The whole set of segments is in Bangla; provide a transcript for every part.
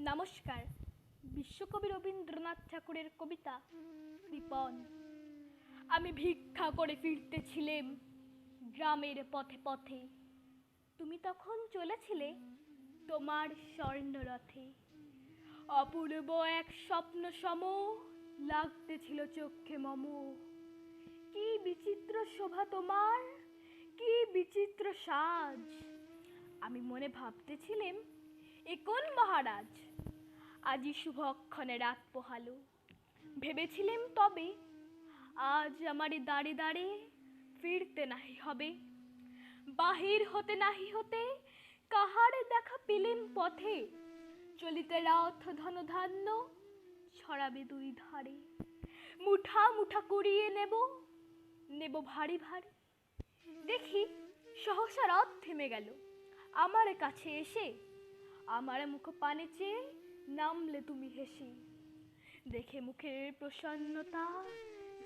নমস্কার। বিশ্বকবি রবীন্দ্রনাথ ঠাকুরের কবিতা কৃপণ। আমি ভিক্ষা করে ফিরতেছিলাম গ্রামের পথে পথে, তুমি তখন চলেছিলে তোমার স্বর্ণরথে। অপূর্ব এক স্বপ্ন সম লাগতেছিল চক্ষে মম। কি বিচিত্র শোভা তোমার, কি বিচিত্র সাজ। আমি মনে ভাবতেছিলাম, এ কোন মহারাজ, আজি শুভক্ষণে রাত পোহালো। ভেবেছিলাম তবে আজ আমারে দাঁড়ে দাঁড়ে ফিরতে নাহি হবে। বাহির হতে নাহি হতে কাহার দেখা পেলেম পথে, চলিতে রথ ধনধান্য ছড়াবে দুই ধারে। মুঠা মুঠা কুড়িয়ে নেব, নেব ভারী ভারী। দেখি সহসা রথ থেমে গেল আমার কাছে এসে। আমার মুখ পানে চেয়ে নামলে তুমি হেসে। দেখে মুখের প্রসন্নতা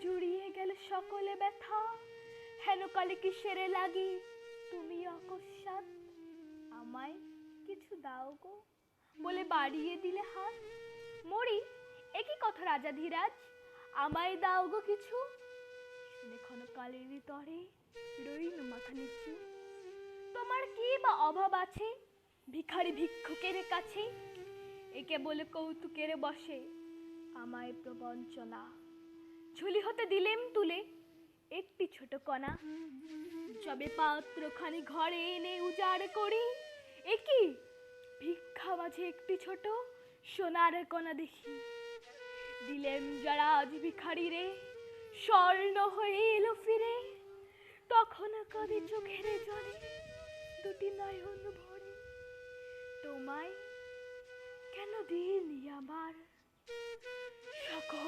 জুড়িয়ে গেল সকলে ব্যথা। হেন কালে কিসেরে লাগি তুমি অকস্মাৎ, আমায় কিছু দাও গো বলে বাড়িয়ে দিলে হাত। মরি একই কথা রাজাধিরাজ, আমায় দাও গো কিছু। শুনে ক্ষণকালের তরে রইল মাথা নিচু। তোমার কি বা অভাব আছে ভিখারি ভিক্ষুকের কাছে, একে বলে কৌতুকের বসে আমায় প্রবঞ্চনা। ঝুলি হতে দিলেম তুলে একটি ছোট কণা, যবে পাত্রখানি ঘরে এনে উজাড় করি, একি ভিক্ষা মাঝে একটি ছোট সোনার কণা দেখি। দিলেম যারা আজ ভিখারি রে, স্বর্ণ হয়ে এলো ফিরে। তখন কাঁদে চোখের জলে দুটি নয়ন ভরে। তোমায় কেন দিইনি আমার সকল